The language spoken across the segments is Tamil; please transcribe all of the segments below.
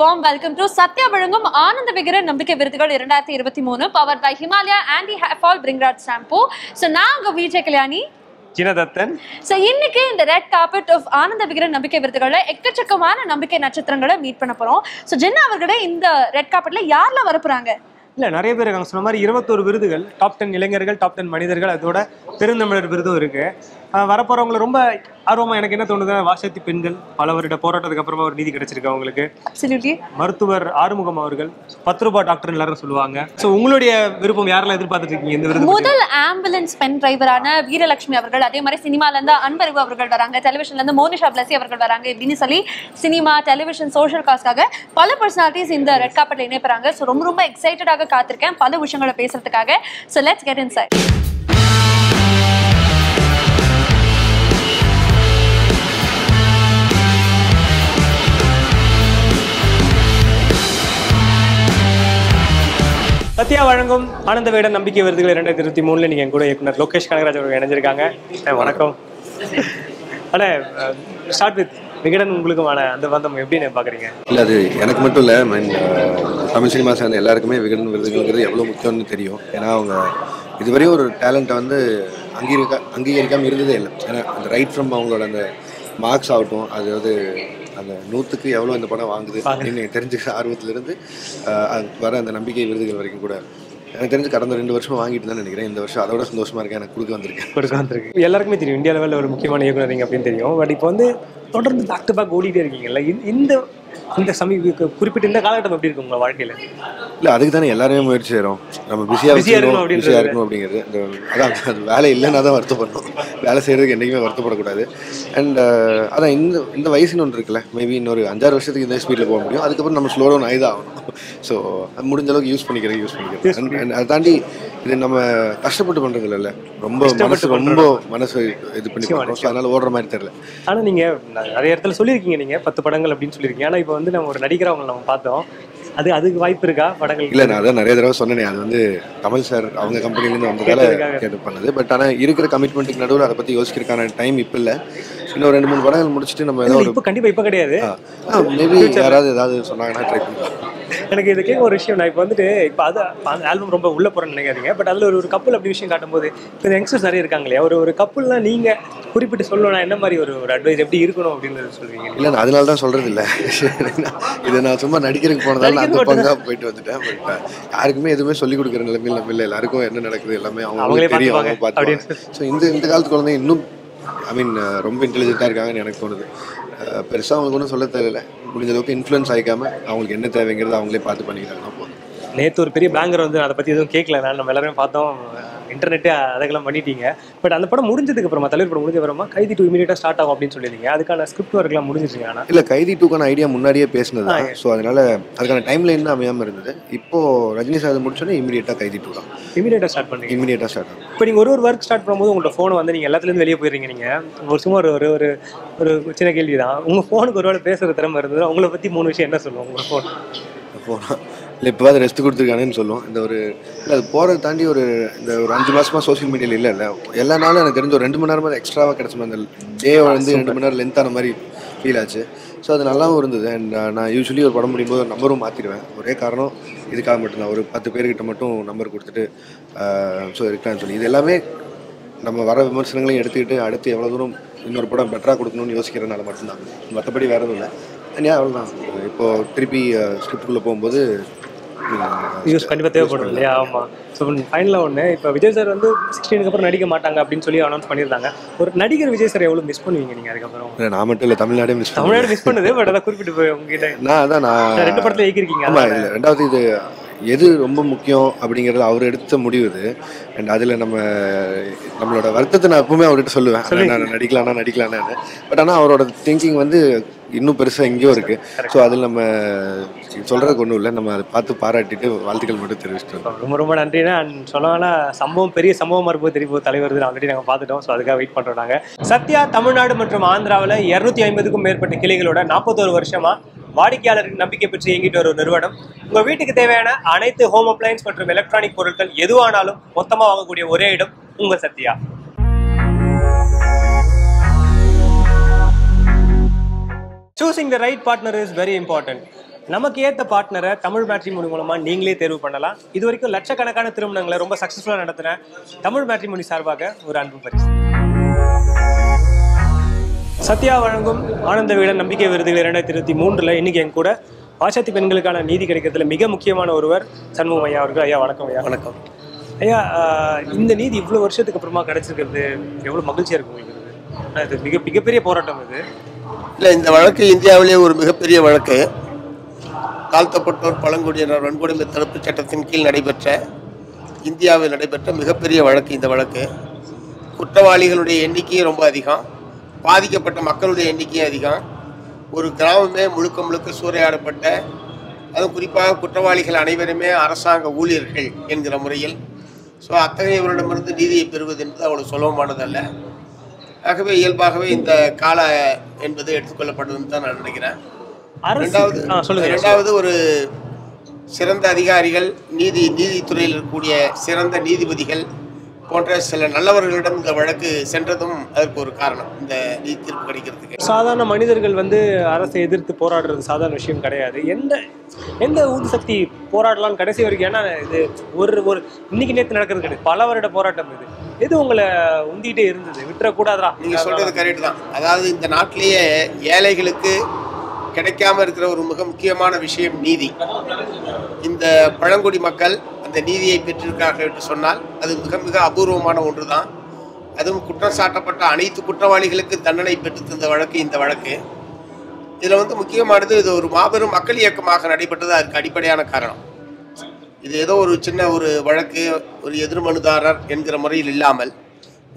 warm welcome to Satya Valangum Ananda Vigaran Nambike Virudhugal 2023 powered by Himalaya Anti-Hair Fall Bringrad Shampoo. So நாங்க விஜய் கல்யாணி ஜினதத்தன். So இன்னைக்கு இந்த red carpet of Ananda Vikatan நம்பிக்கை விருதுகள்ல எக்கச்சக்கமான நம்பிக்கை நட்சத்திரங்களை மீட் பண்ண போறோம். ஸோ ஜென்னா அவர்களே இந்த ரெட் கார்பெட்ல யாரெல்லாம் வரப்போறாங்க? இல்லை, நிறைய பேர் இருக்காங்க. சொன்ன மாதிரி 21 விருதுகள், டாப் 10 இளைஞர்கள், டாப் 10 மனிதர்கள், அதோட பெருந்தமிழர் விருதும் இருக்கு. வரப்போறவங்களை ரொம்ப ஆர்வமா எனக்கு என்ன தோணுது, வாசத்தி பெண்கள் பல வருட போராட்டத்துக்கு அப்புறமா ஒரு நீதி கிடைச்சிருக்கு அவங்களுக்கு. மருத்துவர் ஆறுமுகம் அவர்கள் 10 ரூபாய் டாக்டர் எல்லாரும் சொல்லுவாங்க. ஸோ உங்களுடைய விருப்பம் யாரெல்லாம் எதிர்பார்த்துட்டு இருக்கீங்க இந்த விருது? முதல் ஆம்புலன்ஸ் பெண் டிரைவரான வீரலட்சுமி அவர்கள், அதே மாதிரி சினிமால இருந்து அன்பறிவு அவர்கள் வராங்க, டெலிவிஷன்ல இருந்து மோனிஷா பிளஸி அவர்கள் வராங்க. இப்படின்னு சொல்லி சினிமா, டெலிவிஷன், சோஷியல் காஸ்க்காக பல பர்சனாலிட்டிஸ் இந்த ரெட் கார்பெட்ல இணைப்பறாங்க. ஸோ ரொம்ப எக்ஸைட்டடாக காத்திருக்கேன் பல விஷயங்களை பேசுறதுக்காக. So let's get inside. Sathya வழங்கும் ஆனந்த விகடன் நம்பிக்கை விருதுகள் 2023 நீங்க என் கூட இயக்குனர் லோகேஷ் கனகராஜ் அவர்கள் இணைஞ்சிருக்காங்க. வணக்கம். ஆனால் ஸ்டார்ட் வித் விகடன், உங்களுக்குமான அந்த பந்தம் எப்படின்னு பாக்குறீங்க? இல்லை, அது எனக்கு மட்டும் இல்லை, தமிழ் சினிமா சேர்ந்த எல்லாருக்குமே விகடன் விருதுங்கிறது எவ்வளோ முக்கியம்னு தெரியும். ஏன்னா அவங்க இதுவரையும் ஒரு டேலண்ட்டை வந்து அங்கீகரிக்காமல் இருந்ததே இல்லை. ஏன்னா அந்த ரைட் ஃப்ரம் அவங்களோட அந்த மார்க்ஸ் ஆகட்டும், அதாவது அந்த 100க்கு எவ்வளோ இந்த படம் வாங்குது அப்படின்னு தெரிஞ்சுக்கிற ஆர்வத்திலிருந்து வர அந்த நம்பிக்கை விருதுகள் வரைக்கும் கூட எனக்கு தெரிஞ்சு கடந்த 2 வருஷமா வாங்கிட்டு தான் நினைக்கிறேன். இந்த வருஷம் அதோட சந்தோஷமா இருக்கேன். எனக்கு கொடுக்க வந்திருக்கு. எல்லாருக்குமே தெரியும் இந்தியா லெவலில் ஒரு முக்கியமான இயக்குனர் அப்படின்னு தெரியும். பட் இப்போ வந்து தொடர்ந்து பேக் டு பேக் ஓடிட்டே இருக்கீங்கல்ல, இந்த குறிப்பிட்ட இந்த காலகட்டம் எப்படி இருக்கு உங்க வாழ்க்கையில? இல்லை, அதுக்கு தானே எல்லாருமே முயற்சி செய்கிறோம். நம்ம பிஸியாக இருக்கணும் அப்படிங்கிறது. அதான் அது வேலை இல்லைன்னா தான் வருத்தப்படணும். வேலை செய்கிறதுக்கு என்றைக்குமே வருத்தப்படக்கூடாது. அண்ட் அதான் இந்த வயசுன்னு ஒன்று இருக்குல்ல, மேபி இன்னொரு 5-6 வருஷத்துக்கு இந்த ஸ்பீடில் போக முடியும். அதுக்கப்புறம் நம்ம ஸ்லோ டவுன் ஆகிதான் ஆகணும். ஸோ அது முடிஞ்ச அளவுக்கு யூஸ் பண்ணிக்கிறேன். அதை தாண்டி இது நம்ம கஷ்டப்பட்டு பண்ணுறது இல்லை, ரொம்ப மனசு இது பண்ணி பண்ணுறோம். ஸோ அதனால் ஓடுற மாதிரி தெரியல. ஆனால் நீங்கள் நிறைய இடத்துல சொல்லியிருக்கீங்க, நீங்கள் 10 படங்கள் அப்படின்னு சொல்லியிருக்கீங்க. ஆனால் இப்போ வந்து நம்ம ஒரு நடிக்கிறவங்க நம்ம பார்த்தோம், அதுக்கு வாய்ப்பு இருக்கா படங்கள்? இல்லை, நான் அதான் நிறைய தடவை சொன்னேன். அது வந்து கமல் சார் அவங்க கம்பெனிலேருந்து வந்ததால கேட்டு பண்ணது. பட் ஆனால் இருக்கிற கமிட்மெண்ட்டுக்கு நடுவில் அதை பற்றி யோசிக்கிறதுக்கான டைம் இப்போ இல்லை. இன்னும் 2-3 படங்கள் முடிச்சுட்டு நம்ம ஏதாவது கண்டிப்பாக இப்போ கிடையாது, மேபி யாராவது ஏதாவது சொன்னாங்கன்னா ட்ரை பண்ணலாம். எனக்கு இது கேட்க ஒரு விஷயம், நான் இப்போ வந்துட்டு இப்போ அது அந்த ஆல்பம் ரொம்ப உள்ள போகிறேன்னு நினைக்காதீங்க. பட் அதில் ஒரு கப்பல் அப்படி விஷயம் காட்டும்போது இப்போ யங்ஸ்டர்ஸ் நிறைய இருக்காங்க இல்லையா, ஒரு கப்பல்லாம் நீங்கள் குறிப்பிட்டு சொல்லணும் என்ன மாதிரி ஒரு அட்வைஸ் எப்படி இருக்கணும் அப்படின்னு சொல்லுவீங்க? இல்லை, நான் அதனால தான் சொல்கிறது இல்லை. இது நான் சும்மா நடிக்கிறதுக்கு போனதால நான் அந்த பங்காக போயிட்டு வந்துட்டேன். பட் யாருக்குமே எதுவுமே சொல்லிக் கொடுக்குற நிலைமையில் நம்ம இல்லை. எல்லாருக்கும் என்ன நடக்குது எல்லாமே அவங்களே தெரியும், அவங்க பார்த்து. ஸோ இந்த காலத்து குழந்தை இன்னும் ரொம்ப இன்டெலிஜென்ட்டாக இருக்காங்கன்னு எனக்கு தோணுது. பெருசாக அவங்களுக்கு ஒன்றும் சொல்ல தேவையில்லை. முடிஞ்ச அளவுக்கு இன்ஃப்ளூயன்ஸ் ஆகிக்காமல் அவங்களுக்கு என்ன தேவைங்கிறது அவங்களே பார்த்து பண்ணிக்கிறாங்கன்னா போதும். நேற்று ஒரு பெரிய பேங்கர் வந்து அதை பற்றி எதுவும் கேட்கல, நம்ம எல்லாருமே பார்த்தோம், இன்டர்நெட்டு அதெல்லாம் பண்ணிட்டீங்க. பட் அந்த படம் முடிஞ்சதுக்கு அப்புறமா, தலைவர் படம் முடிஞ்ச அப்புறமா கைதி 2 இமீடியட்டாக ஸ்டார்ட் ஆகும் அப்படின்னு சொல்லியிருந்தீங்க. அதுக்கான ஸ்கிரிப்ட் ஒர்க்லாம் முடிஞ்சிருச்சுங்க? ஆனால் இல்லை, கைதி 2க்கான ஐடியா முன்னாடியே பேசினது. ஸோ அதனால அதுக்கான டைம் லைன் தான் அமையாமல் இருந்தது. இப்போது ரஜினி சார் முடிச்சோன்னே இமீடியட்டாக கைதி 2 தான் இமீடியட்டாக ஸ்டார்ட் பண்ணி இமீடியட்டாக ஸ்டார்ட் ஆகும். இப்போ நீங்கள் ஒரு ஒர்க் ஸ்டார்ட் பண்ணும்போது உங்களோட ஃபோனை வந்து நீங்கள் எல்லாத்துலேருந்து வெளியே போயிடுறீங்க. நீங்கள் ஒரு சும்மா ஒரு சின்ன கேள்வி தான், உங்கள் ஃபோனுக்கு ஒரு வேளை பேசுகிற திறமை இருந்தது, உங்களை பற்றி 3 விஷயம் என்ன சொல்லுவோம் உங்கள் ஃபோனா? இல்லை, இப்போ அதை ரெஸ்ட் கொடுத்துருக்கானேன்னு சொல்லுவோம். இல்லை அது போகிறத தாண்டி ஒரு 5 மாதமாக சோஷியல் மீடியாவில் இல்லை எல்லா நாளும் எனக்கு தெரிஞ்ச ஒரு 2 மணி நேரமாக எக்ஸ்ட்ராவாக கிடச்சுமா, அந்த டே வந்து 2 மணி நேரம் லென்த்தான மாதிரி ஃபீல் ஆச்சு. ஸோ அது நல்லாவும் இருந்தது. அண்ட் நான் யூஸ்வலி ஒரு படம் முடியும்போது நம்பரும் மாற்றிடுவேன். ஒரே காரணம் இதுக்காக மட்டும்தான், ஒரு 10 பேர்கிட்ட மட்டும் நம்பர் கொடுத்துட்டு ஸோ இருக்கான்னு சொல்லி. இது எல்லாமே நம்ம வர விமர்சனங்களையும் எடுத்துக்கிட்டு அடுத்து எவ்வளோ தூரம் இன்னொரு படம் பெட்டராக கொடுக்கணும்னு யோசிக்கிறதுனால மட்டும்தான், மற்றபடி வேறு எதுவும் இல்லை. அண்ட் அவ்வளோதான். இப்போது திருப்பி ஸ்கிரிப்டுக்குள்ளே போகும்போது யூஸ் கண்டிப்பாக தேவைப்படும் இல்லையா? ஆமாம். ஸோ ஃபைனலாக ஒன்று, இப்போ விஜய் சார் வந்து 16க்கு அப்புறம் நடிக்க மாட்டாங்க அப்படின்னு சொல்லி அனௌன்ஸ் பண்ணியிருந்தாங்க. ஒரு நடிகர் விஜய் சார் எவ்வளோ மிஸ் பண்ணுவீங்க நீங்கள் அதுக்கப்புறம்? நான் மட்டும் இல்லை, தமிழ்நாடு மிஸ் பண்ணுது. பட் அதை குறிப்பிட்டு போய் உங்ககிட்ட நான் 2 படத்தில் இயக்கிருக்கீங்க. ஆமாம், இல்லை, 2வது இது எது ரொம்ப முக்கியம் அப்படிங்கிறது அவர் எடுத்த முடிவு இது. அண்ட் அதில் நம்மளோட வருத்தத்தை நான் எப்பவுமே அவர்கிட்ட சொல்லுவேன், நான் நடிக்கலான்னு. பட் ஆனால் அவரோட திங்கிங் வந்து இன்னும் பெருசாக எங்கேயோ இருக்குது. ஸோ அதில் நம்ம சொல்கிறதுக்கு ஒன்றும் இல்லை, நம்ம அதை பார்த்து பாராட்டிட்டு வாழ்த்துக்கள் மட்டும் தெரிவிச்சிட்டோம். ரொம்ப நன்றினா சொன்னாங்கன்னா பெரிய சம்பவமாக இருக்கும் தெரியும் தலைவர் ஆல்ரெடி நாங்கள் பார்த்துட்டோம். ஸோ அதுக்காக வெயிட் பண்ணுறோம் நாங்கள். சத்யா தமிழ்நாடு மற்றும் ஆந்திராவில் 250க்கும் மேற்பட்ட கிளைகளோட 41 வருஷமாக வாடிக்கையாளரின் நம்பிக்கை பெற்று இயங்கிட்டு ஒரு நிறுவனம். உங்கள் வீட்டுக்கு தேவையான அனைத்து ஹோம் அப்ளையன்ஸ் மற்றும் எலக்ட்ரானிக் பொருட்கள் எதுவானாலும் மொத்தமாக வாங்கக்கூடிய ஒரே இடம் உங்கள் Sathya. Choosing the right partner is very important. நமக்கு ஏற்ற பார்ட்னரை தமிழ் மேட்ரிமோனி மூலமா நீங்களே தேர்வு பண்ணலாம். இது வரைக்கும் லட்சக்கணக்கான திருமணங்களை ரொம்ப சக்ஸஸ்ஃபுல்லாக நடத்தின தமிழ் மேட்ரிமோனி சார்பாக ஒரு அன்பு பரிசு. சத்யா வழங்கும் ஆனந்த விகடன் நம்பிக்கை விருதுகள் 2023 இன்னைக்கு என் கூட பாசாத்தி பெண்களுக்கான நீதி கிடைக்கிறதுல மிக முக்கியமான ஒருவர் சண்முகம் ஐயா அவர்கள். ஐயா வணக்கம். ஐயா வணக்கம். ஐயா, இந்த நீதி இவ்வளோ வருஷத்துக்கு அப்புறமா கிடைச்சிருக்கிறது எவ்வளோ மகிழ்ச்சியாக இருக்கும் உங்களுக்கு? இது மிகப்பெரிய போராட்டம் இது. இல்லை, இந்த வழக்கு இந்தியாவிலே ஒரு மிகப்பெரிய வழக்கு. தாழ்த்தப்பட்டோர் பழங்குடியினர் வன்கொடுமை தடுப்பு சட்டத்தின் கீழ் இந்தியாவில் நடைபெற்ற மிகப்பெரிய வழக்கு இந்த வழக்கு. குற்றவாளிகளுடைய எண்ணிக்கையும் ரொம்ப அதிகம், பாதிக்கப்பட்ட மக்களுடைய எண்ணிக்கையும் அதிகம். ஒரு கிராமமே முழுக்க சூறையாடப்பட்ட, அதுவும் குறிப்பாக குற்றவாளிகள் அனைவருமே அரசாங்க ஊழியர்கள் என்கிற முறையில். ஸோ அத்தகையவரிடமிருந்து நீதியை பெறுவது என்பது அவ்வளோ சுலபமானதல்ல. ஆகவே இயல்பாகவே இந்த கால என்பது எடுத்துக்கொள்ளப்படுதுன்னு தான் நான் நினைக்கிறேன். இரண்டாவது ஒரு சிறந்த அதிகாரிகள், நீதித்துறையில் இருக்கக்கூடிய சிறந்த நீதிபதிகள் போன்ற சில நல்லவர்களிடம் இந்த வழக்கு சென்றதும் அதற்கு ஒரு காரணம், இந்த நீதி தீர்ப்பு கிடைக்கிறதுக்கு. சாதாரண மனிதர்கள் அரசை எதிர்த்து போராடுறது சாதாரண விஷயம் கிடையாது. எந்த ஊதி சக்தி போராடலாம் கடைசி வரைக்கும். ஏன்னா இது ஒரு இன்னைக்கு நேற்று நடக்கிறது கிடையாது, பல வருட போராட்டம் இது. எது உங்களை உந்திட்டே இருந்தது, விட்டுறக்கூடாதா? நீங்க சொல்றது கரெக்ட் தான். அதாவது இந்த நாட்டிலேயே ஏழைகளுக்கு கிடைக்காம இருக்கிற ஒரு மிக முக்கியமான விஷயம் நீதி. இந்த பழங்குடி மக்கள் அந்த நீதியை பெற்றிருக்கிறார்கள் என்று சொன்னால் அது மிக அபூர்வமான ஒன்று தான். அதுவும் குற்றம் சாட்டப்பட்ட அனைத்து குற்றவாளிகளுக்கு தண்டனை பெற்று தந்த வழக்கு இந்த வழக்கு. இதில் முக்கியமானது, இது ஒரு மாபெரும் மக்கள் இயக்கமாக நடைபெற்றது. அதுக்கு அடிப்படையான காரணம் இது ஏதோ ஒரு சின்ன ஒரு வழக்கு, ஒரு எதிர்மனுதாரர் என்கிற முறையில் இல்லாமல்,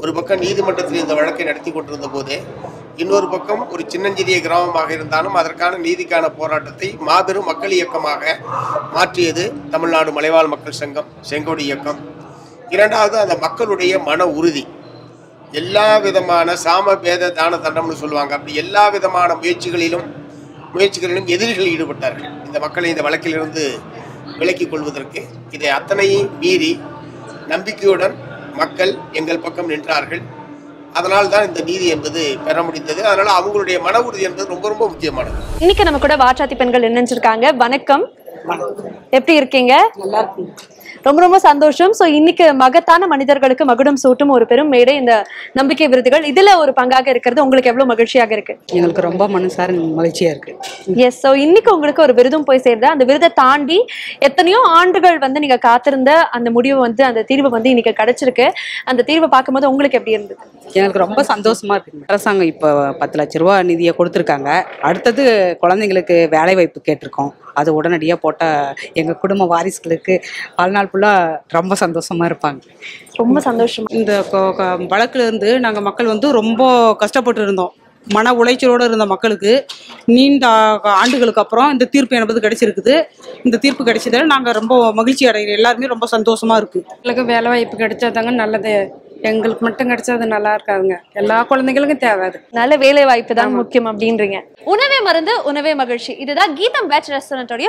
ஒரு பக்கம் நீதிமன்றத்தில் இந்த வழக்கை நடத்தி கொண்டிருந்த போதே இன்னொரு பக்கம் ஒரு சின்னஞ்சிறிய கிராமமாக இருந்தாலும் அதற்கான நீதிக்கான போராட்டத்தை மாபெரும் மக்கள் இயக்கமாக மாற்றியது தமிழ்நாடு மலைவாழ் மக்கள் சங்கம், செங்கோடி இயக்கம். இரண்டாவது, அந்த மக்களுடைய மன உறுதி. எல்லா விதமான சாம பேத தான தண்டம்னு சொல்லுவாங்க, அப்படி எல்லா விதமான முயற்சிகளிலும் எதிரிகள் ஈடுபட்டார்கள் இந்த மக்களை இந்த வழக்கிலிருந்து விலக்கிக் கொள்வதற்கு. இதை அத்தனையும் மீறி நம்பிக்கையுடன் மக்கள் எங்கள் பக்கம் நின்றார்கள். அதனால் தான் இந்த நீதி என்பது பெற முடிந்தது. அதனால அவங்களுடைய மன உறுதி என்பது ரொம்ப முக்கியமானது. இன்னைக்கு நம்ம கூட வாச்சாத்தி பெண்கள் இணைஞ்சிருக்காங்க. வணக்கம், எப்படி இருக்கீங்க? நல்லா இருக்கு. ரொம்ப சந்தோஷம். ஸோ இன்னைக்கு மகத்தான மனிதர்களுக்கு மகுடம் சூட்டும் ஒரு பெரும் மேடை இந்த நம்பிக்கை விருதுகள். இதுல ஒரு பங்காக இருக்கிறது உங்களுக்கு எவ்வளவு மகிழ்ச்சியாக இருக்கு? எங்களுக்கு ரொம்ப மனசார மகிழ்ச்சியா இருக்கு. எஸ். ஸோ இன்னைக்கு உங்களுக்கு ஒரு விருதும் போய் சேருது. அந்த விருதை தாண்டி எத்தனையோ ஆண்டுகள் நீங்க காத்திருந்த அந்த முடிவு அந்த தீர்வு இன்னைக்கு கிடைச்சிருக்கு. அந்த தீர்வை பார்க்கும்போது உங்களுக்கு எப்படி இருந்தது? எங்களுக்கு ரொம்ப சந்தோஷமா இருக்கு. அரசாங்கம் இப்போ 10 லட்ச ரூபா நிதியை கொடுத்துருக்காங்க. அடுத்தது குழந்தைங்களுக்கு வேலை வாய்ப்பு கேட்டிருக்கோம். அது உடனடியாக போட்டால் எங்கள் குடும்ப வாரிசுகளுக்கு வாழ்நாள் ஃபுல்லாக ரொம்ப சந்தோஷமாக இருப்பாங்க. ரொம்ப சந்தோஷம். இந்த வழக்குல இருந்து நாங்கள் மக்கள் ரொம்ப கஷ்டப்பட்டு இருந்தோம். மன உளைச்சலோடு இருந்த மக்களுக்கு நீண்ட ஆண்டுகளுக்கு அப்புறம் இந்த தீர்ப்பு என்பது கிடைச்சிருக்குது. இந்த தீர்ப்பு கிடைச்சதால நாங்கள் ரொம்ப மகிழ்ச்சி அடைகிறோம். எல்லாருமே ரொம்ப சந்தோஷமாக இருக்குது. எங்களுக்கு வேலை வாய்ப்பு கிடைச்சாதாங்க நல்லது. எங்களுக்கு மட்டும் கிடைச்சது நல்லா இருக்காதுங்க, எல்லா குழந்தைகளுக்கும் தேவை. அது நல்ல வேலை வாய்ப்பு தான் முக்கியம் அப்படின்றீங்க. உணவே மருந்து உணவே மகிழ்ச்சி, இதுதான் கீதம் வெஜ் ரெஸ்டாரண்டோடைய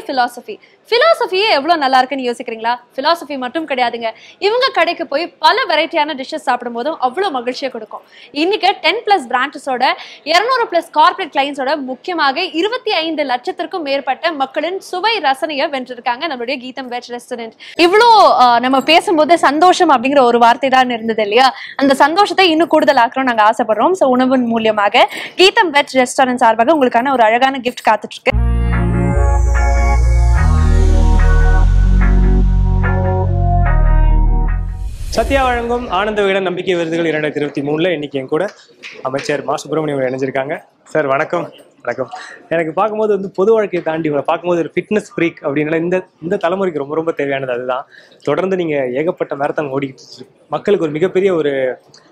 பிலாசபியே எவ்வளவு நல்லா இருக்குன்னு யோசிக்கிறீங்களா? பிலாசபி மட்டும் கிடையாதுங்க, இவங்க கடைக்கு போய் பல வெரைட்டியான டிஷ்ஷஸ் சாப்பிடும் போதும் அவ்வளவு மகிழ்ச்சியை கொடுக்கும். இன்னைக்கு 10+ பிரான்ச்சஸோட 200+ கார்பரேட் கிளைண்ட்ஸோட முக்கியமாக 25 லட்சத்திற்கும் மேற்பட்ட மக்களின் சுவை ரசனையை வென்றிருக்காங்க நம்மளுடைய கீதம் வெஜ் ரெஸ்டாரண்ட். இவ்வளோ நம்ம பேசும்போது சந்தோஷம் அப்படிங்கிற ஒரு வார்த்தை தான் இருந்தது இல்லையா? அந்த சந்தோஷத்தை இன்னும் கூடுதல் ஆக்கணும் நாங்க ஆசைப்படுறோம். சோ உணவின் மூலியமாக கீதம் வெஜ் ரெஸ்டாரண்ட் சார்பாக உங்களுக்கான ஒரு அழகான கிஃப்ட் காத்துட்டு இருக்கு. சத்யா வழங்கும் ஆனந்த விகடன் நம்பிக்கை விருதுகள் 2023 இன்னைக்கு என் கூட அமைச்சர் மா சுப்பிரமணியம் இணைஞ்சிருக்காங்க. சார் வணக்கம். வணக்கம். எனக்கு பார்க்கும்போது பொது வாழ்க்கையை தாண்டி பார்க்கும்போது ஒரு ஃபிட்னஸ் ஃப்ரீக் அப்படின்னா இந்த தலைமுறைக்கு ரொம்ப தேவையானது அதுதான். தொடர்ந்து நீங்கள் ஏகப்பட்ட மேரத்தான் ஓடிக்கிட்டு மக்களுக்கு ஒரு மிகப்பெரிய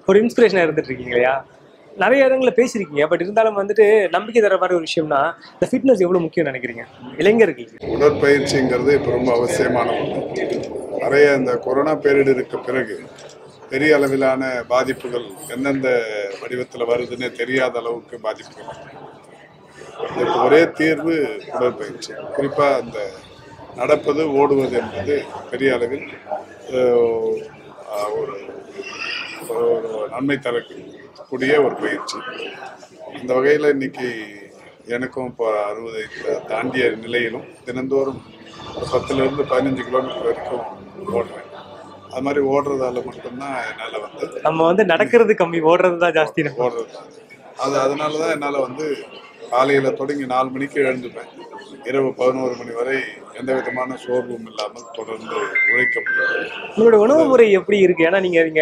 ஒரு இன்ஸ்பிரேஷனாக இருந்துட்டு இருக்கீங்க இல்லையா? நிறைய இடங்களில் பேசியிருக்கீங்க. பட் இருந்தாலும் நம்பிக்கை தர மாதிரி ஒரு விஷயம்னா இந்த ஃபிட்னஸ் எவ்வளோ முக்கியம் நினைக்கிறீங்க இளைஞர்களுக்கு? உடற்பயிற்சிங்கிறது இப்போ ரொம்ப அவசியமான ஒன்று. நிறைய இந்த கொரோனா பேரிடருக்கு பிறகு பெரிய அளவிலான பாதிப்புகள் எந்தெந்த வடிவத்தில் வருதுன்னு தெரியாத அளவுக்கு பாதிப்புகள். இதுக்கு ஒரே தீர்வு உடற்பயிற்சி. குறிப்பாக அந்த நடப்பது ஓடுவது என்பது பெரிய அளவில் ஒரு நன்மை தரக்கூடிய ஒரு பயிற்சி. இந்த வகையில் இன்னைக்கு எனக்கும் இப்போ 60 தாண்டிய நிலையிலும் தினந்தோறும் 10லேருந்து 15 கிலோமீட்டர் வரைக்கும் ஓடுறேன். அது மாதிரி ஓடுறதால மட்டும்தான் என்னால் வந்து நம்ம வந்து நடக்கிறது கம்மி, ஓடுறது தான் ஜாஸ்தி. ஓடுறது தான் அதனால தான் என்னால் வந்து காலையில் தொடங்கி 4 மணிக்கு எழுந்துப்பேன். இரவு 11 மணி வரை எந்த விதமான சோர்வும் இல்லாமல் தொடர்ந்து உழைக்க முடியும். உங்களோட உணவு முறை எப்படி இருக்கு? ஏன்னா நீங்க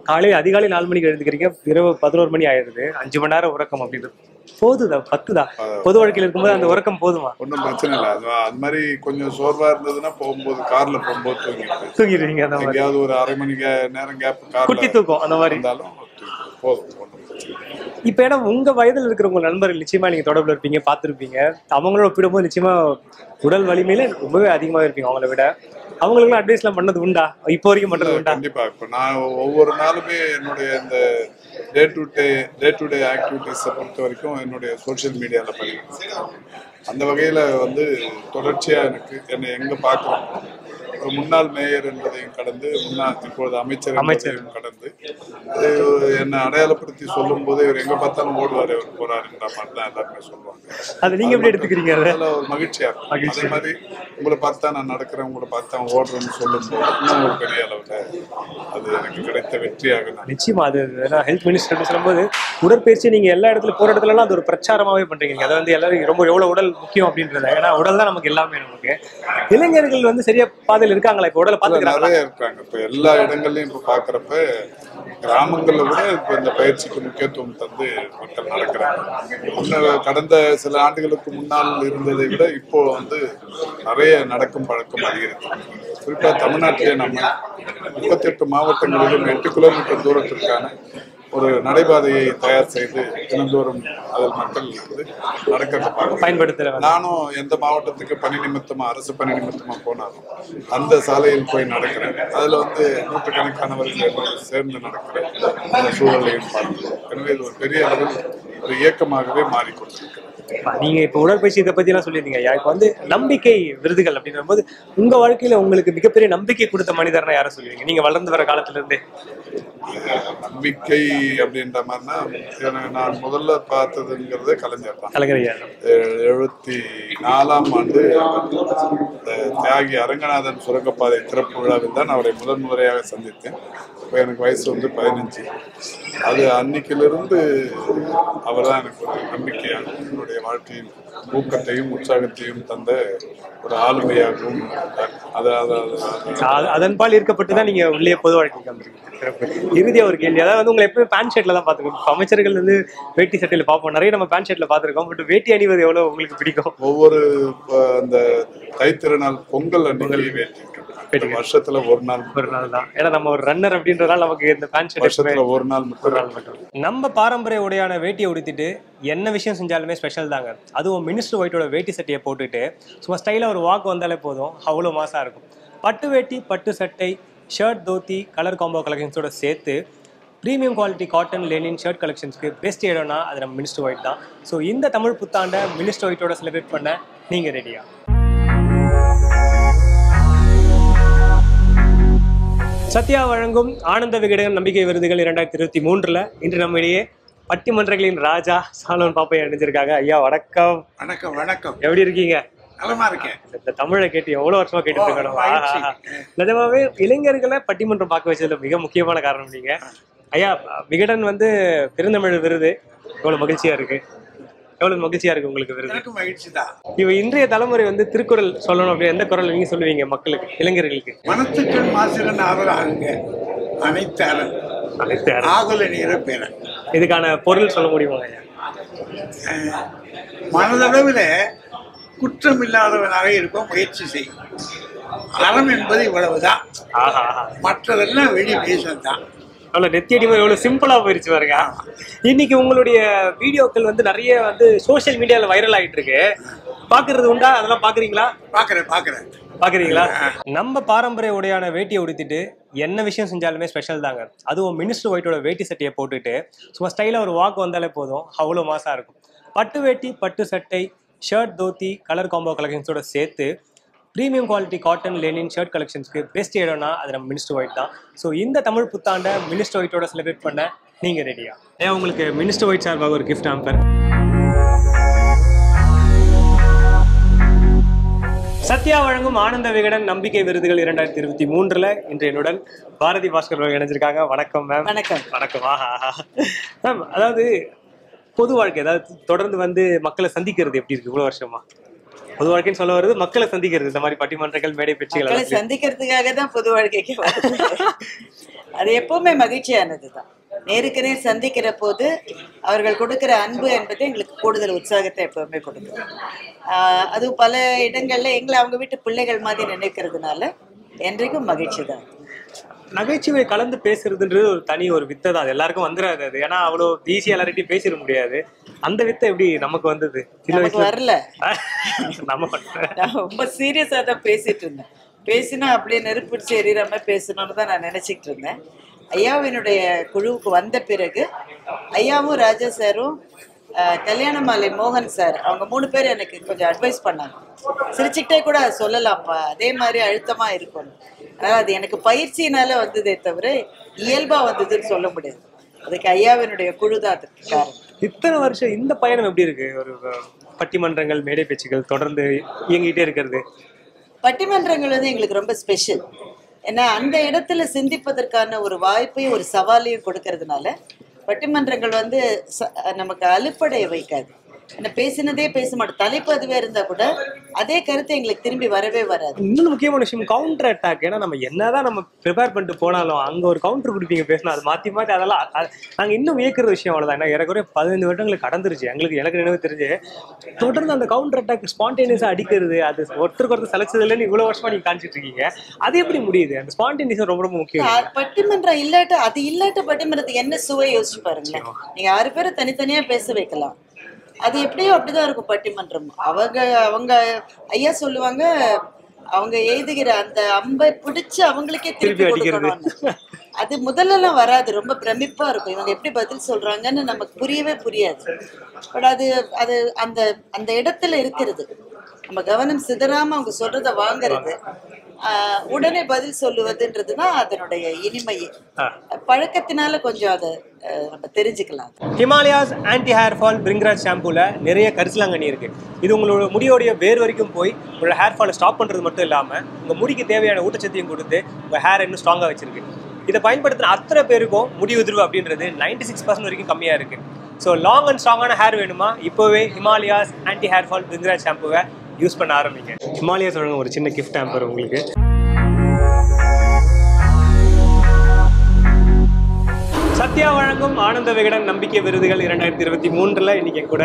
காலையில் அதிகாலை 4 மணிக்கு எழுந்துக்கிறீங்க, இரவு 11 மணி ஆயிடுது, 5 மணி நேரம் உறக்கம் அப்படின்றது போதுதா 10 தான்? பொது வாழ்க்கையில் இருக்கும்போது அந்த உறக்கம் போதுமா? ஒன்றும் பிரச்சனை இல்லை. அது மாதிரி கொஞ்சம் சோர்வா இருந்ததுன்னா போகும்போது கார்ல போகும்போது தூங்கிடுவீங்க. அந்த மாதிரி எங்கேயாவது ஒரு அரை மணி நேரம் கேப் குட்டி தூக்கம் அந்த மாதிரி இருந்தாலும் போதும். இப்ப ஏன்னா உங்க வயதில் இருக்கிற உங்க நண்பர்கள் நிச்சயமா நீங்க தொடர்புல இருப்பீங்க, பார்த்துருப்பீங்க. அவங்களோட ஒப்பிடும்போது நிச்சயமா உடல் வலிமையில ரொம்பவே அதிகமாக இருப்பீங்க அவங்கள விட. அவங்களுக்கு அட்வைஸ் எல்லாம் பண்ணது உண்டா? இப்போ வரைக்கும் பண்றது உண்டா? கண்டிப்பா. இப்போ நான் ஒவ்வொரு நாளுமே என்னுடைய இந்த டே டு டே ஆக்டிவிட்டிஸை பொறுத்த வரைக்கும் என்னுடைய சோசியல் மீடியாவில் பண்ணிக்கிறேன். அந்த வகையில் வந்து தொடர்ச்சியாக என்னை எங்கே பார்க்குறோம், ஒரு முன்னாள் மேயர் என்பதையும் கடந்து இப்பொழுது அமைச்சர் கடந்து என்னை அடையாளப்படுத்தி சொல்லும் போது இவர் எங்க பார்த்தாலும் ஓடுவார், இவர் போறாருன்ற மாதிரி தான் எல்லாருமே சொல்லுவாங்க. அது நீங்க எப்படி எடுத்துக்கிறீங்க? அதில் ஒரு மகிழ்ச்சியா இருக்கும். அதே மாதிரி உங்களை பார்த்தா நான் நடக்கிறேன், உங்களை பார்த்தா ஓடுறேன்னு சொல்லும் போது இன்னும் ஒரு பெரிய அளவில் அது எனக்கு கிடைத்த வெற்றியாக நிச்சயமா. அது ஹெல்த் மினிஸ்டர் சொல்லும்போது உடற்பயிற்சி நீங்க எல்லா இடத்துல போற இடத்துலலாம் அது ஒரு பிரச்சாரமாவே பண்றீங்க. அதை வந்து எல்லாரும் ரொம்ப எவ்வளவு உடல் முக்கியம் அப்படின்றத, ஏன்னா உடல் தான் நமக்கு எல்லாமே. நமக்கு இளைஞர்கள் வந்து சரியா பாதையில் இருக்காங்களா? இப்ப உடலை பார்த்துக்கிறாங்க நிறைய இருக்காங்க. இப்ப எல்லா இடங்கள்லயும் இப்ப பாக்குறப்ப கிராமங்கள்ல கூட இப்ப இந்த பயிற்சிக்கு முக்கியத்துவம் தந்து மக்கள் நடக்கிறாங்க. கடந்த சில ஆண்டுகளுக்கு முன்னால் இருந்ததை விட இப்போ வந்து நிறைய நடக்கும் பழக்கம் அதிகரித்து, குறிப்பா தமிழ்நாட்டிலே நம்ம 38 மாவட்டங்களிலும் 8 கிலோமீட்டர் தூரத்திற்கான ஒரு நடைபாதையை தயார் செய்து தினந்தோறும் அதில் மக்கள் வந்து நடக்கிறத பயன்படுத்துறாங்க. நானும் எந்த மாவட்டத்துக்கு பணி நிமித்தமா, அரசு பணி நிமித்தமா போனாலும் அந்த சாலையில் போய் நடக்கிறேன். அதுல வந்து நூற்றுக்கணக்கானவர்கள் சேர்ந்து நடக்கிற அந்த சூழலையும் பார்க்கிறோம். எனவே இது ஒரு பெரிய அளவில் ஒரு இயக்கமாகவே மாறிக்கொண்டிருக்கிறது. நீங்க இப்ப உடற்பயிற்சி இதை பத்தி எல்லாம் சொல்லியிருந்தீங்க. இப்ப வந்து நம்பிக்கை விருதுகள் அப்படின்ற போது உங்க வாழ்க்கையில உங்களுக்கு மிகப்பெரிய நம்பிக்கை கொடுத்த மனிதர்னா யாரை சொல்லுவீங்க நீங்க வளர்ந்து வர காலத்துல இருந்தே? நம்பிக்கை அப்படின்ற மாதிரினா நான் முதல்ல பார்த்ததுங்கிறது கலைஞர் தான். கலைஞர் 74ஆம் ஆண்டு தியாகி அரங்கநாதன் சுரங்கப்பாதை திறப்பு விழாவில் தான் அவரை முதன்முறையாக சந்தித்தேன். இப்போ எனக்கு வயசு வந்து 15. அது அன்னைக்கிலிருந்து அவர் தான் எனக்கு ஒரு நம்பிக்கையாக, என்னுடைய வாழ்க்கையில் ஊக்கத்தையும் உற்சாகத்தையும் தந்த ஒரு ஆளுமையாகவும் அதன்பால் ஈர்க்கப்பட்டுதான் நீங்க உள்ளே பொது வாழ்க்கைக்கு வந்திருக்கீங்க. இறுதியா ஒரு கேள்வி, அதாவது வந்து உங்களை எப்பவுமே பேண்ட் ஷர்ட்ல தான் பாத்துருக்கோம். அமைச்சர்கள் வந்து வேட்டி சட்டையில பார்ப்போம், நிறைய நம்ம பேண்ட் ஷர்ட்ல பாத்துருக்கோம். பட் வேட்டி அணிவது எவ்வளவு உங்களுக்கு பிடிக்கும்? ஒவ்வொரு அந்த தைத்திருநாள் பொங்கல் அன்னைக்கு வேட்டி வருஷத்துல ஒரு நாள் தான். ஏன்னா நம்ம ஒரு ரன்னர் அப்படின்றதால நமக்கு இந்த பேண்ட் ஷர்ட் வருஷத்துல ஒரு நாள் மட்டும். நம்ம பாரம்பரிய உடையான வேட்டியை உடுத்திட்டு என்ன விஷயம் செஞ்சாலுமே ஸ்பெஷல் தாங்க. அதுவும் மினிஸ்டர் ஒயிட்டோட வேட்டி சட்டையை போட்டுட்டு சும்மா ஸ்டைலா ஒரு வாக் வந்தாலே போதும், அவ்வளோ மாசா இருக்கும். பட்டு வேட்டி, பட்டு சட்டை, ஷர்ட், தோத்தி, கலர் காம்போ கலெக்ஷன்ஸோட சேர்த்து premium quality cotton linen shirt கலெக்ஷன்ஸ்க்கு பெஸ்ட் இடம்னா அது நம்ம மினிஸ்டர் ஒயிட் தான். ஸோ இந்த தமிழ் புத்தாண்டை மினிஸ்டர் ஒயிட்டோட செலிப்ரேட் பண்ண நீங்க ரெடியா? சத்யா வழங்கும் ஆனந்த விகடன் நம்பிக்கை விருதுகள் 2023 இன்று நம்மிடையே பட்டிமன்றங்களின் ராஜா சாலோன் பாப்பையா அணிஞ்சிருக்காங்க. ஐயா வணக்கம். வணக்கம். வணக்கம். எப்படி இருக்கீங்க? நலமா இருக்கேன். இந்த தமிழை கேட்டு எவ்வளவு வருஷமா கேட்டுட்டு இருக்கணும். நிஜமாவே இளைஞர்களை பட்டிமன்றம் பார்க்க வச்சதுல மிக முக்கியமான காரணம் நீங்க. ஐயா, விகடன் வந்து பெருந்தமிழ் விருது எவ்வளவு மகிழ்ச்சியா இருக்கு. எவ்வளவு மகிழ்ச்சியா இருக்கு உங்களுக்கு விருது? மகிழ்ச்சி தான். இவ இன்றைய தலைமுறை வந்து திருக்குறள் சொல்லணும் அப்படின்னு எந்த குறள் நீங்க சொல்லுவீங்க மக்களுக்கு, இளைஞர்களுக்கு? மனத்துக்கள் மாசிரன் ஆவலாகுங்க அனைத்தாரன் ஆகுல நீர பேர. இதுக்கான பொருள் சொல்ல முடியுமா? மனதளவில் குற்றம் இல்லாதவனாக இருக்க முயற்சி செய்யும். அறம் என்பது இவ்வளவுதான், மற்றதெல்லாம் வெளி பேசம் தான். நெத்தியடி எவ்வளவு சிம்பிளா போயிருச்சு பாருங்க. இன்னைக்கு உங்களுடைய வீடியோக்கள் வந்து நிறைய வந்து சோசியல் மீடியால வைரல் ஆகிட்டு இருக்கு. பாக்குறது உண்டா? அதெல்லாம் பாக்குறீங்களா? பாக்குறீங்களா? நம்ம பாரம்பரிய உடையான வேட்டியை உடுத்திட்டு என்ன விஷயம் செஞ்சாலுமே ஸ்பெஷல் தாங்க. அதுவும் மினிஸ்டர் ஒயிட்டோட வேட்டி சட்டையை போட்டுட்டு சும்மா ஸ்டைலா ஒரு வாக் வந்தாலே போதும், அவ்வளோ மாசா இருக்கும். பட்டு வேட்டி, பட்டு சட்டை, ஷர்ட், தோத்தி, கலர் காம்போ கலெக்ஷன்ஸோட சேர்த்து premium quality cotton linen shirt கலெக்ஷன்ஸ்க்கு பெஸ்ட் இடம்னா அது நம்ம மினிஸ்டர் ஒயிட் தான். ஸோ இந்த தமிழ் புத்தாண்டை மினிஸ்டர் ஒயிட்டோட செலிப்ரேட் பண்ண நீங்க ரெடியா? உங்களுக்கு மினிஸ்டர் ஒயிட் சார்பாக ஒரு கிஃப்ட் ஆம்பர். சத்யா வழங்கும் ஆனந்த விகடன் நம்பிக்கை விருதுகள் 2023 இன்று என்னுடன் பாரதி பாஸ்கர் அவர்கள் இணைஞ்சிருக்காங்க. வணக்கம் மேம். வணக்கம். வணக்கம். மேம், அதாவது பொது வாழ்க்கை அதாவது தொடர்ந்து வந்து மக்களை சந்திக்கிறது எப்படி இருக்கு இவ்வளவு வருஷமா? பொது வாழ்க்கைன்னு சொல்ல வருது, மக்களை சந்திக்கிறது, இந்த மாதிரி பட்டிமன்றங்கள், மேடை பேச்சுகள் சந்திக்கிறதுக்காக தான் பொது வாழ்க்கைக்கு அது எப்பவுமே மகிழ்ச்சியானதுதான். நேருக்கு நேர் சந்திக்கிற போது அவர்கள் கொடுக்கிற அன்பு என்பது எங்களுக்கு கூடுதல் உற்சாகத்தை எப்பவுமே கொடுக்கும். அது பல இடங்கள்ல எங்களை அவங்க வீட்டு பிள்ளைகள் மாதிரி நினைக்கிறதுனால என்றைக்கும் மகிழ்ச்சி தான். நகைச்சுவை கலந்து பேசுறதுன்றது ஒரு தனி ஒரு வித்தை தான். அது எல்லாருக்கும் வந்துடாது. அது ஏன்னா அவ்வளோ ஈஸியா எல்லார்கிட்டையும் பேசிட முடியாது. அந்த வித்தை எப்படி நமக்கு வந்தது? வரல. நான் ரொம்ப சீரியஸா தான் பேசிட்டு இருந்தேன். பேசினா அப்படியே நெருப்பிடிச்சு எறிகிற மாதிரி பேசணும்னு தான் நான் நினைச்சிட்டு இருந்தேன். ஐயாவினுடைய குழுவுக்கு வந்த பிறகு ஐயாவும் ராஜா சாரும் கல்யாணமாலை மோகன் சார் அவங்க 3 பேர் எனக்கு கொஞ்சம் அட்வைஸ் பண்ணாங்க. சிரிச்சுக்கிட்டே கூட சொல்லலாம்ப்பா, அதே மாதிரி அழுத்தமா இருக்கும். அதனால அது எனக்கு பயிற்சியினால வந்ததே தவிர இயல்பா வந்ததுன்னு சொல்ல முடியாது. அதுக்கு ஐயாவினுடைய குழு தான் அதுக்கு காரணம். இத்தனை வருஷம் இந்த பயணம் எப்படி இருக்கு? ஒரு பட்டிமன்றங்கள், மேடை பேச்சுகள் தொடர்ந்து இயங்கிட்டே இருக்கிறது. பட்டிமன்றங்கள் வந்து எங்களுக்கு ரொம்ப ஸ்பெஷல். ஏன்னா அந்த இடத்துல சிந்திப்பதற்கான ஒரு வாய்ப்பையும் ஒரு சவாலையும் கொடுக்கறதுனால பட்டிமன்றங்கள் வந்து நமக்கு அலுப்படைய வைக்காது. என்ன பேசினதே பேச மாட்டோம். தலைப்பு அதுவே இருந்தா கூட அதே கருத்து எங்களுக்கு திரும்பி வரவே வராது. இன்னொரு முக்கியமான விஷயம் கவுண்டர் அட்டாக். ஏன்னா நம்ம என்னதான் நம்ம ப்ரிப்பேர் பண்ணிட்டு போனாலும் அங்க ஒரு கவுண்டர் கொடுப்பீங்க பேசணும். அது மாத்தி மாத்தி அதெல்லாம் நாங்க இன்னும் வியக்கிற விஷயம் அவ்வளவுதான். ஏன்னா ஏறக்குறைய 15 வருடங்களுக்கு கடந்துருச்சு. எனக்கு நினைவு தெரிஞ்சு தொடர்ந்து அந்த கவுண்டர் அட்டாக் ஸ்பான்டேனியஸா அடிக்கிறது, அது ஒருத்தருக்கு சலைச்சது இல்லைன்னு இவ்வளவு வருஷமா நீங்க காமிச்சிட்டு இருக்கீங்க. அது எப்படி முடியுது? அந்த ஸ்பான்டேனியஸ் ரொம்ப ரொம்ப முக்கியம். பட்டிமன்றம் இல்லாட்ட பட்டிமன்றத்துக்கு என்ன சுவை யோசிச்சு பாருங்களேன். நீங்க 6 பேரை தனித்தனியா பேச வைக்கலாம். அது எப்படியோ அப்படிதான் இருக்கும் பட்டிமன்றம். அவங்க ஐயா சொல்லுவாங்க, அவங்க எழுதுகிற அந்த அம்பை பிடிச்சு அவங்களுக்கே திருப்பி கொடுக்கணும்னு. அது முதல்லலாம் வராது. ரொம்ப பிரமிப்பா இருக்கும். இவங்க எப்படி பதில் சொல்றாங்கன்னு நமக்கு புரியவே புரியாது. பட் அது அது அந்த அந்த இடத்துல இருக்கிறது. நம்ம கவனம் சிதறாம அவங்க சொல்றத வாங்கறது, உடனே பதில் சொல்லுவதுன்றதுதான் அதனுடைய இனிமையே. பழக்கத்தினால கொஞ்சம் அதை நம்ம தெரிஞ்சுக்கலாம். Himalayas anti hair fall Bhringraj ஷாம்பூல நிறைய கரிசலாங்கண்ணி இருக்கு. இது உங்களோட முடியோடைய வேர் வரைக்கும் போய் உங்களோட ஹேர் ஃபாலை ஸ்டாப் பண்றது மட்டும் இல்லாம உங்க முடிக்கு தேவையான ஊட்டச்சத்தையும் கொடுத்து உங்க ஹேர் இன்னும் ஸ்ட்ராங்கா வச்சிருக்கு. இதை பயன்படுத்தின அத்தனை பேருக்கும் முடி உதிர்வு அப்படின்றது 96% வரைக்கும் கம்மியா இருக்கு. ஸோ லாங் அண்ட் ஸ்ட்ராங்கான ஹேர் வேணுமா? இப்போவே Himalayas anti hair fall Bhringraj ஷாம்பூவை யூஸ் பண்ண ஆரம்பிங்க. ஹிமாலயாஸ் வழங்க ஒரு சின்ன கிஃப்ட் ஹேம்பர் உங்களுக்கு. சத்யா வழங்கும் ஆனந்த விகடன் நம்பிக்கை விருதுகள் 2023 இன்னைக்கு கூட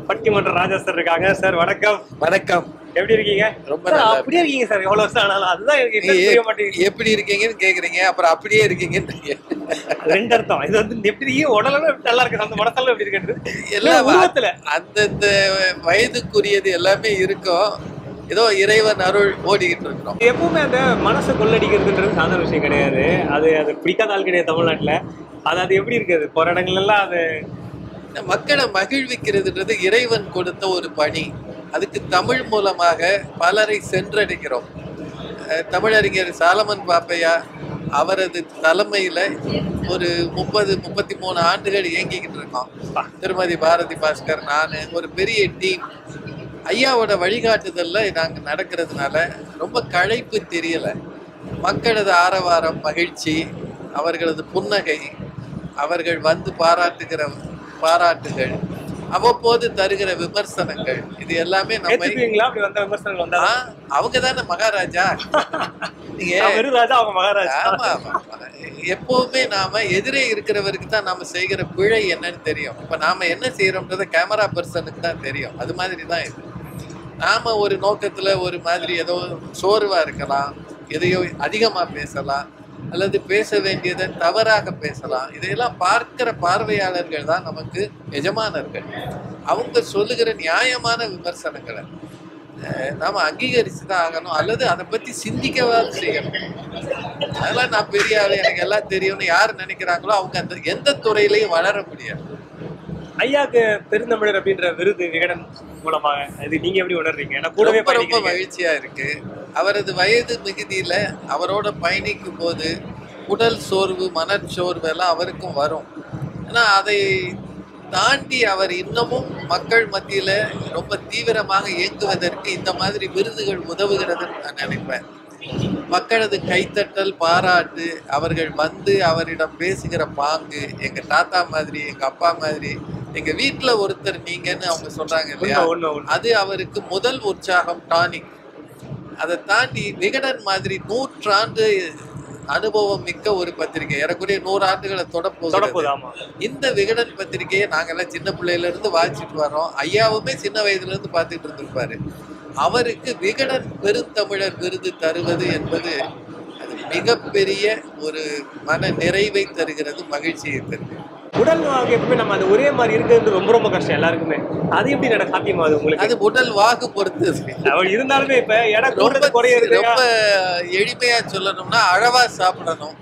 பட்டிமன்ற ராஜா சார் இருக்காங்க. சார் வணக்கம். வணக்கம். எப்படி இருக்கீங்க? ரொம்ப அப்படியே இருக்கீங்க சார். எவ்வளவு வருஷம் ஆனாலும் அதுதான் எனக்கு புரிய மாட்டேங்குது. எப்படி இருக்கீங்கன்னு கேக்குறீங்க, அப்புறம் அப்படியே இருக்கீங்கன்னு ரெண்டு அர்த்தம். இது வந்து எப்படி உடலும் நல்லா இருக்கு, அந்த மனசெல்லாம் எப்படி இருக்கிறது எல்லாம் அந்தந்த வயதுக்குரியது எல்லாமே இருக்கும். ஏதோ இறைவன் அருள் ஓடிக்கிட்டு இருக்கிறோம். எப்பவுமே அந்த மனசை கொள்ளடிக்கிறதுன்றது சாதாரண விஷயம் கிடையாது. அது பிடிக்காத ஆள் கிடையாது தமிழ்நாட்டுல. அது எப்படி இருக்குது? போற இடங்கள் எல்லாம் அது மக்களை மகிழ்விக்கிறதுன்றது இறைவன் கொடுத்த ஒரு பணி. அதுக்கு தமிழ் மூலமாக பலரை சென்றடைகிறோம். தமிழறிஞர் சாலமன் பாப்பையா அவரது தலைமையில ஒரு 33 ஆண்டுகள் இயங்கிக்கிட்டு இருக்கோம். திருமதி பாரதி பாஸ்கர், நான், ஒரு பெரிய டீம். ஐயாவோட வழிகாட்டுதல்ல நாங்கள் நடக்கிறதுனால ரொம்ப களைப்பு தெரியல. மக்களது ஆரவாரம், மகிழ்ச்சி, அவர்களது புன்னகை, அவர்கள் வந்து பாராட்டுகிற பாராட்டுகள், அவ்வப்போது தருகிற விமர்சனங்கள், இது எல்லாமே நம்ம அவங்க தானே மகாராஜா. எப்பவுமே நாம எதிரே இருக்கிறவருக்கு தான் நாம செய்கிற பிழை என்னன்னு தெரியும். இப்ப நாம என்ன செய்யறோம்ன்றத கேமரா பர்சனுக்கு தான் தெரியும். அது மாதிரி தான் இது. நாம ஒரு நோக்கத்துல ஒரு மாதிரி ஏதோ சோர்வா இருக்கலாம், எதையோ அதிகமா பேசலாம், அல்லது பேச வேண்டியதை தவறாக பேசலாம். இதையெல்லாம் பார்க்கிற பார்வையாளர்கள் தான் நமக்கு எஜமானர்கள். அவங்க சொல்லுகிற நியாயமான விமர்சனங்களை நாம அங்கீகரிச்சு தான் ஆகணும், அல்லது அதை பத்தி சிந்திக்கவாது செய்யணும். அதெல்லாம் நான் பெரிய ஆளு, எனக்கு எல்லாம் தெரியும்னு யார் நினைக்கிறாங்களோ அவங்க அந்த எந்த துறையிலையும் வளர முடியாது. ஐயாக்கு பெருந்தமிழர் அப்படின்ற விருது விகடன் மூலமாக அது நீங்க எப்படி உணர்றீங்க? ரொம்ப மகிழ்ச்சியா இருக்கு. அவரது வயது மிகுதியில அவரோட பயணிக்கும் போது உடல் சோர்வு, மனச்சோர்வு எல்லாம் அவருக்கும் வரும். ஏன்னா அதை தாண்டி அவர் இன்னமும் மக்கள் மத்தியில ரொம்ப தீவிரமாக இயங்குவதற்கு இந்த மாதிரி விருதுகள் உதவுகிறதுன்னு நான் நினைப்பேன். மக்களது கைத்தட்டல், பாராட்டு, அவர்கள் வந்து அவரிடம் பேசுகிற பாங்கு, எங்க தாத்தா மாதிரி, எங்க அப்பா மாதிரி, எங்க வீட்டுல ஒருத்தர் நீங்கன்னு அவங்க சொல்றாங்க இல்லையா, அது அவருக்கு முதல் உற்சாகம், டானிக். அதை தாண்டி விகடன் மாதிரி 100 ஆண்டு அனுபவம் மிக்க ஒரு பத்திரிகை, ஏறக்குறைய 100 ஆண்டுகளை தொடப்போகுது. இந்த விகடன் பத்திரிகையை நாங்கெல்லாம் சின்ன பிள்ளையில இருந்து வாசிச்சுட்டு வரோம். ஐயாவுமே சின்ன வயதுல இருந்து பார்த்துட்டு இருந்திருப்பாரு. அவருக்கு விகடன் பெருந்தமிழர் விருது தருவது என்பது அது மிகப்பெரிய ஒரு மன நிறைவை தருகிறது, மகிழ்ச்சியை தருகிறது. உடல் வாகு எப்பவுமே நம்ம அது ஒரே மாதிரி இருக்கிறது ரொம்ப ரொம்ப கஷ்டம் எல்லாருக்குமே. அது எப்படி நட சாத்தியமாகுது உங்களுக்கு? அது உடல் வாகு பொறுத்து. இருந்தாலுமே இப்ப ரொம்ப ரொம்ப எளிமையா சொல்லணும்னா அளவா சாப்பிடணும்.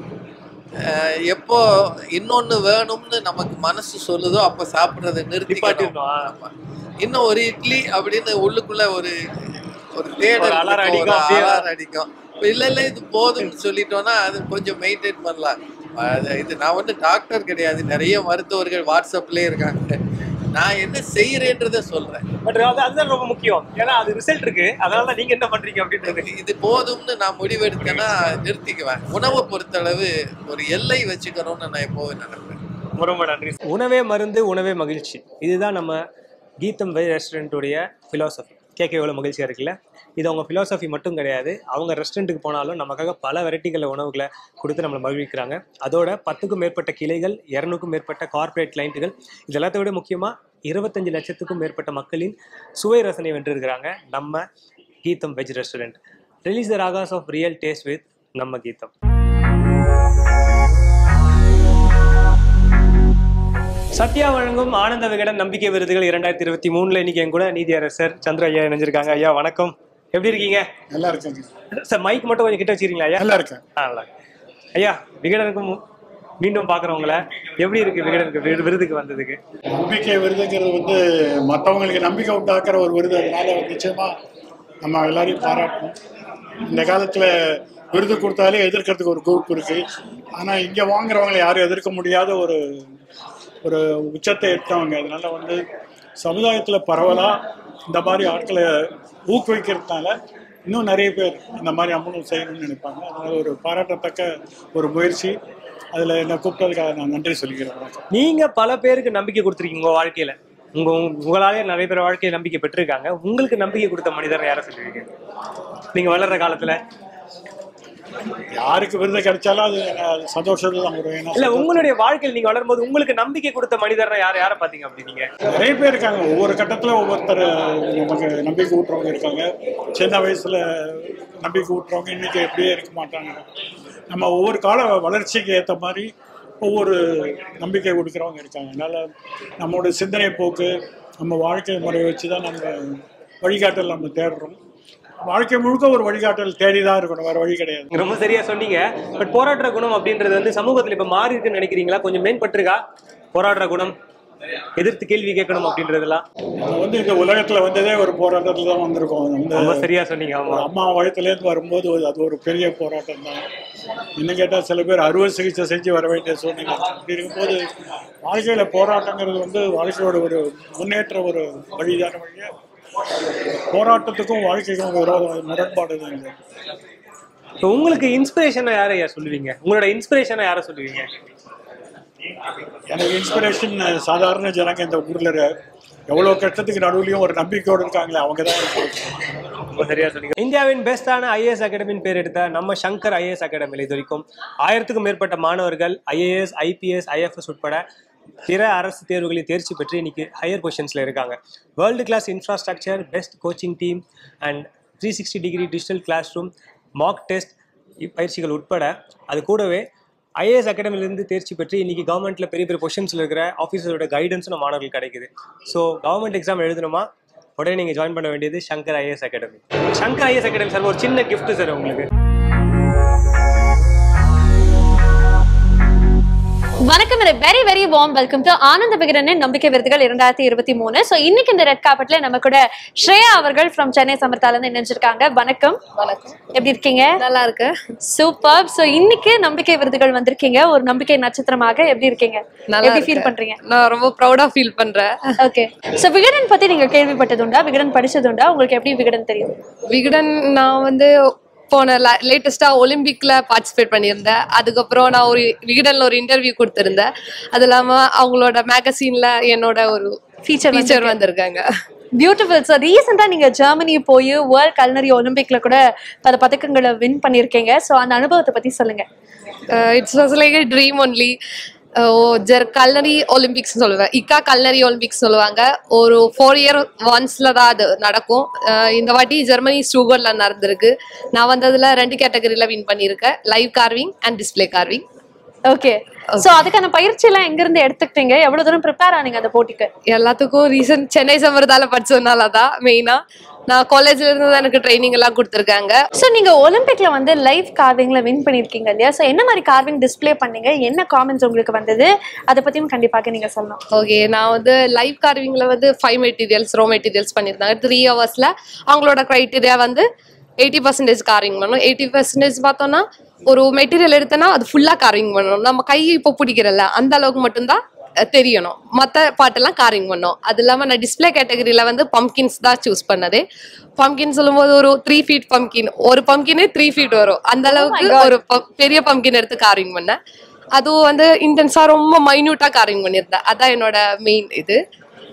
எப்போ இன்னொன்னு வேணும்னு நமக்கு மனசு சொல்லுதோ அப்ப சாப்பிடுறதை நிறுத்திக்கணும். இன்னும் ஒரு இட்லி அப்படின்னு உள்ளுக்குள்ள ஒரு தேடல் அடிக்கும். இல்ல இல்ல இது போதும்னு சொல்லிட்டோம்னா அது கொஞ்சம் மெயின்டைன் பண்ணலாம். இது நான் வந்து டாக்டர் கிடையாது, நிறைய மருத்துவர்கள் வாட்ஸ்அப்லயே இருக்காங்க. நான் என்ன செய்யறேன்றத சொல்றேன். பட் அதுதான் ரொம்ப முக்கியம், ஏன்னா அது ரிசல்ட் இருக்கு. அதனால நீங்க என்ன பண்றீங்க அப்படின்றது. இது போதும்னு நான் முடிவெடுத்தேன்னா நிறுத்திக்குவேன். உணவை பொறுத்தளவு ஒரு எல்லை வச்சுக்கணும்னு நான் எப்போவும் நினைப்பேன். ரொம்ப நன்றி. உணவே மருந்து, உணவே மகிழ்ச்சி, இதுதான் நம்ம கீதம் வெஜ் ரெஸ்டாரண்ட்டுடைய ஃபிலாசபி. கேட்க எவ்வளோ மகிழ்ச்சியாக இருக்குல்ல. இது அவங்க ஃபிலாசபி மட்டும் கிடையாது, அவங்க ரெஸ்டாரண்ட்டுக்கு போனாலும் நமக்காக பல வெரைட்டிகளில் உணவுகளை கொடுத்து நம்மளை மகிழ்விக்கிறாங்க. அதோட 10க்கும் மேற்பட்ட கிளைகள், 200க்கும் மேற்பட்ட கார்பரேட் கிளைண்ட்டுகள், இது எல்லாத்த விட முக்கியமாக 25 லட்சத்துக்கும் மேற்பட்ட மக்களின் சுவை ரசனை வென்றிருக்கிறாங்க நம்ம Geetham veg restaurant. Release the ragas of real taste with நம்ம கீதம். சத்யா வழங்கும் ஆனந்த விகடன் நம்பிக்கை விருதுகள் 2023 இன்னைக்கு என் கூட நீதியரசர் சந்திர ஐயா இணைஞ்சிருக்காங்க. ஐயா வணக்கம், எப்படி இருக்கீங்க? நல்லா இருக்கேன் சார். மைக் மட்டும் கொஞ்சம் கிட்ட வச்சிருக்கீங்களா ஐயா? நல்லா இருக்கேன். நல்லா. ஐயா, விகடனுக்கு மீண்டும் பாக்குறவங்கள எப்படி இருக்கு விகடனுக்கு விருதுக்கு வந்ததுக்கு? நம்பிக்கை விருதுங்கிறது வந்து மற்றவங்களுக்கு நம்பிக்கை உண்டாக்குற ஒரு விருது. அதனால நிச்சயமா நம்ம எல்லாரையும் பாராட்டணும். இந்த காலத்துல விருது கொடுத்தாலே எதிர்க்கிறதுக்கு ஒரு குரூப் இருக்கு. ஆனா இங்க வாங்குறவங்களை யாரும் எதிர்க்க முடியாத ஒரு உச்சத்தை எட்டவங்க. அதனால வந்து சமுதாயத்தில் பரவலாக இந்த மாதிரி ஆட்களை ஊக்குவிக்கிறதுனால இன்னும் நிறைய பேர் இந்த மாதிரி அம்மனும் செய்யணும்னு நினைப்பாங்க. அதனால ஒரு பாராட்டத்தக்க ஒரு முயற்சி. அதில் என்னை கூப்பிட்டதுக்காக நான் நன்றி சொல்லிக்கிறேன். நீங்கள் பல பேருக்கு நம்பிக்கை கொடுத்துருக்கீங்க உங்கள் வாழ்க்கையில். உங்களாலே நிறைய பேர் வாழ்க்கையை நம்பிக்கை பெற்றிருக்காங்க. உங்களுக்கு நம்பிக்கை கொடுத்த மனிதர் யாரை சொல்லுவீங்க நீங்கள் வளர்ற காலத்தில்? யாருக்கு விருது கிடைச்சாலும் அது சந்தோஷத்துல தான் வரும். இல்ல, உங்களுடைய வாழ்க்கையில் நீங்க வளரும்போது உங்களுக்கு நம்பிக்கை கொடுத்த மனிதர்னா யாரை பாத்தீங்க அப்படின்னீங்க? நிறைய பேர் இருக்காங்க. ஒவ்வொரு கட்டத்துல ஒவ்வொருத்தர் நமக்கு நம்பிக்கை ஊட்டுறவங்க இருக்காங்க. சின்ன வயசுல நம்பிக்கை ஊட்டுறவங்க இன்னைக்கு எப்படியே இருக்க மாட்டாங்க. நம்ம ஒவ்வொரு கால வளர்ச்சிக்கு ஏற்ற மாதிரி ஒவ்வொரு நம்பிக்கை கொடுக்குறவங்க இருக்காங்க. அதனால நம்மளோட சிந்தனை போக்கு, நம்ம வாழ்க்கை முறையை வச்சுதான் நம்ம வழிகாட்டல் நம்ம தேடுறோம். வாழ்க்கை முழுக்க ஒரு வழிகாட்டல் தேடிதான் இருக்கணும், வேற வழி கிடையாது. ரொம்ப சரியா சொன்னீங்க. பட் போராடுற குணம் அப்படின்றது வந்து சமூகத்துல இப்ப மாறி இருக்குன்னு நினைக்கிறீங்களா? கொஞ்சம் மேம்பட்டிருக்கா போராடுற குணம்? எதிர்த்து கேள்வி கேட்கணும் அப்படின்றதுலாம் வந்து இந்த உலகத்துல வந்ததே ஒரு போராட்டத்துல தான் வந்திருக்கோம். ரொம்ப சரியா சொன்னீங்க. அம்மா வயத்துல இருந்து வரும்போது அது ஒரு பெரிய போராட்டம் தான். இன்னும் கேட்டா சில பேர் அறுவை சிகிச்சை செஞ்சு வர வேண்டிய சூழ்நிலை. அப்படி இருக்கும்போது வாழ்க்கையில போராட்டங்கிறது வந்து வாழ்க்கையோட ஒரு முன்னேற்ற ஒரு வழிதான வழியா. போராட்டத்துக்கும் வாழ்க்கைக்கும் முரண்பாடு தான். உங்களுக்கு இன்ஸ்பிரேஷனா யாரையா சொல்லுவீங்க? உங்களோட இன்ஸ்பிரேஷனா யாரை சொல்லுவீங்க? எனக்கு இன்ஸ்பிரேஷன் சாதாரண ஜனங்க இந்த ஊர்ல எவ்வளவு கஷ்டத்துக்கு நடுவுலையும் ஒரு நம்பிக்கையோடு இருக்காங்களே, அவங்க தான். சரியா சொன்னீங்க. இந்தியாவின் பெஸ்டான ஐஏஎஸ் அகாடமின்னு பேர் எடுத்த நம்ம சங்கர் ஐஏஎஸ் அகாடமியில் இது வரைக்கும் 1000க்கும் மேற்பட்ட மாணவர்கள் ஐஏஎஸ், ஐபிஎஸ், ஐஎஃப்எஸ் உட்பட பிற அரசு தேர்வுகளில் தேர்ச்சி பெற்று இன்னைக்கு ஹையர் பொசிஷன்ஸ்ல இருக்காங்க. World class infrastructure, best coaching team and 360 degree digital class room, mock test பயிற்சிகள் உட்பட அது கூடவே ஐஏஎஸ் அகாடமிலேருந்து தேர்ச்சி பெற்று இன்னைக்கு கவர்மெண்ட்ல பெரிய பெரிய பொசிஷன்ஸ்ல இருக்கிற ஆஃபீஸரோட கைடன்ஸும் நம்ம மாணவர்களுக்கு கிடைக்குது. ஸோ கவர்மெண்ட் எக்ஸாம் எழுதணுமா, உடனே நீங்க ஜாயின் பண்ண வேண்டியது Shankar IAS academy. Shankar IAS academy sir ஒரு சின்ன கிஃப்ட் சார் உங்களுக்கு. வணக்கம், very very warm welcome to ஆனந்த விகடனின் நம்பிக்கை விருதுகள் 2023. ஸோ இன்னைக்கு இந்த ரெட் கார்பெட்ல நம்ம கூட ஸ்ரேயா அவர்கள் ஃப்ரம் சென்னை சமர்த்தால இருந்து இணைஞ்சிருக்காங்க. வணக்கம். வணக்கம். எப்படி இருக்கீங்க? நல்லா இருக்கு. சூப்பர். ஸோ இன்னைக்கு நம்பிக்கை விருதுகள் வந்திருக்கீங்க ஒரு நம்பிக்கை நட்சத்திரமாக. எப்படி இருக்கீங்க? எப்படி ஃபீல் பண்றீங்க? நான் ரொம்ப ப்ரௌடா ஃபீல் பண்றேன். ஓகே. ஸோ விகடன் பத்தி நீங்க கேள்விப்பட்டதுண்டா? விகடன் படிச்சதுண்டா? உங்களுக்கு எப்படி விகடன் தெரியும்? விகடன் நான் வந்து போன லேட்டஸ்டா ஒலிம்பிக்ல பார்ட்டிசிபேட் பண்ணியிருந்தேன். அதுக்கப்புறம் நான் ஒரு விகடன்ல ஒரு இன்டர்வியூ கொடுத்திருந்தேன். அது இல்லாம அவங்களோட மேகசின்ல என்னோட ஒரு ஃபீச்சர் வந்திருக்காங்க. பியூட்டிஃபுல். ஸோ ரீசெண்டாக நீங்கள் ஜெர்மனி போய் வேர்ல்ட் கல்னரி ஒலிம்பிக்ல கூட பல பதக்கங்களை வின் பண்ணியிருக்கீங்க. ஸோ அந்த அனுபவத்தை பற்றி சொல்லுங்க. It's was like a dream only. Culinary Olympics சொல்லுவேன், இக்கா கல்னரி ஒலிம்பிக்ஸ் சொல்லுவாங்க. ஒரு 4 இயர் ஒன்ஸ்ல தான் அது நடக்கும். இந்த வாட்டி ஜெர்மனி ஸ்டூகர்ல நடந்திருக்கு. நான் வந்ததுல 2 கேட்டகரியில வின் பண்ணியிருக்கேன், live carving and display carving. Okay. So அதுக்கான பயிற்சி எல்லாம் எங்க இருந்து எடுத்துக்கிட்டீங்க? எவ்வளவு தூரம் ப்ரிப்பேர் ஆனீங்க அந்த போட்டிக்கு? எல்லாத்துக்கும் ரீசன் சென்னை சமர்தால படிச்சதுனாலதான். மெயினா நான் காலேஜ்ல இருந்து தான் எனக்கு ட்ரைனிங் எல்லாம் கொடுத்துருக்காங்க. ஸோ நீங்க ஒலிம்பிக்ல வந்து லைவ் கார்விங்ல வின் பண்ணிருக்கீங்க இல்லையா? ஸோ என்ன மாதிரி கார்விங் டிஸ்பிளே பண்ணீங்க? என்ன காமெண்ட்ஸ் உங்களுக்கு வந்தது? அதை பத்தியும் கண்டிப்பாக நீங்க சொல்லணும். ஓகே, நான் வந்து லைவ் கார்விங்ல வந்து 5 மெட்டீரியல்ஸ் ரோ மெட்டீரியல்ஸ் பண்ணியிருந்தாங்க. 3 ஹவர்ஸ்ல அவங்களோட கிரைட்டீரியா வந்து 80% கார்விங் பண்ணணும். 80% பார்த்தோம்னா ஒரு மெட்டீரியல் எடுத்தோன்னா அது ஃபுல்லா கார்விங் பண்ணணும். நம்ம கையை இப்போ பிடிக்கிறல்ல அந்த அளவுக்கு மட்டும்தான் தெரியணும். மற்ற பாட்டெல்லாம் கார்விங் பண்ணோம். அது இல்லாமல் நான் டிஸ்பிளே கேட்டகரியில வந்து பம்கின்ஸ் தான் சூஸ் பண்ணது. பம்கின் சொல்லும்போது ஒரு 3 feet பம்கின், ஒரு பம்கினே 3 feet வரும். அந்த அளவுக்கு ஒரு பெரிய பம்கின் எடுத்து கார்விங் பண்ணேன். அதுவும் வந்து இன்டென்ஸா ரொம்ப மைன்யூட்டா கார்விங் பண்ணியிருந்தேன். அதான் என்னோட மெயின் இது.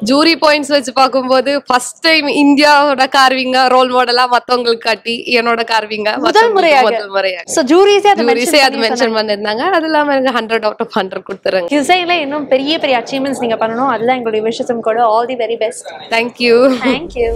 ஜூரி பாயிண்ட்ஸ் வச்சு பார்க்கும்போது ஃபர்ஸ்ட் டைம் இந்தியாவோட கார்விங்க ரோல் மாடலா மத்தவங்களுக்கு காட்டி என்னோட கார்விங்க முதல் முறையாக சோ ஜூரிஸே அது மென்ஷன் பண்ணிருந்தாங்க. அது இல்லாம எனக்கு 100 out of 100 கொடுத்துறாங்க. டிசைன்ல இன்னும் பெரிய பெரிய அச்சீவ்மெண்ட்ஸ் நீங்க பண்ணணும். அதுதான் எங்களுடைய விஷயம் கூட. All the very best. Thank you. Thank you.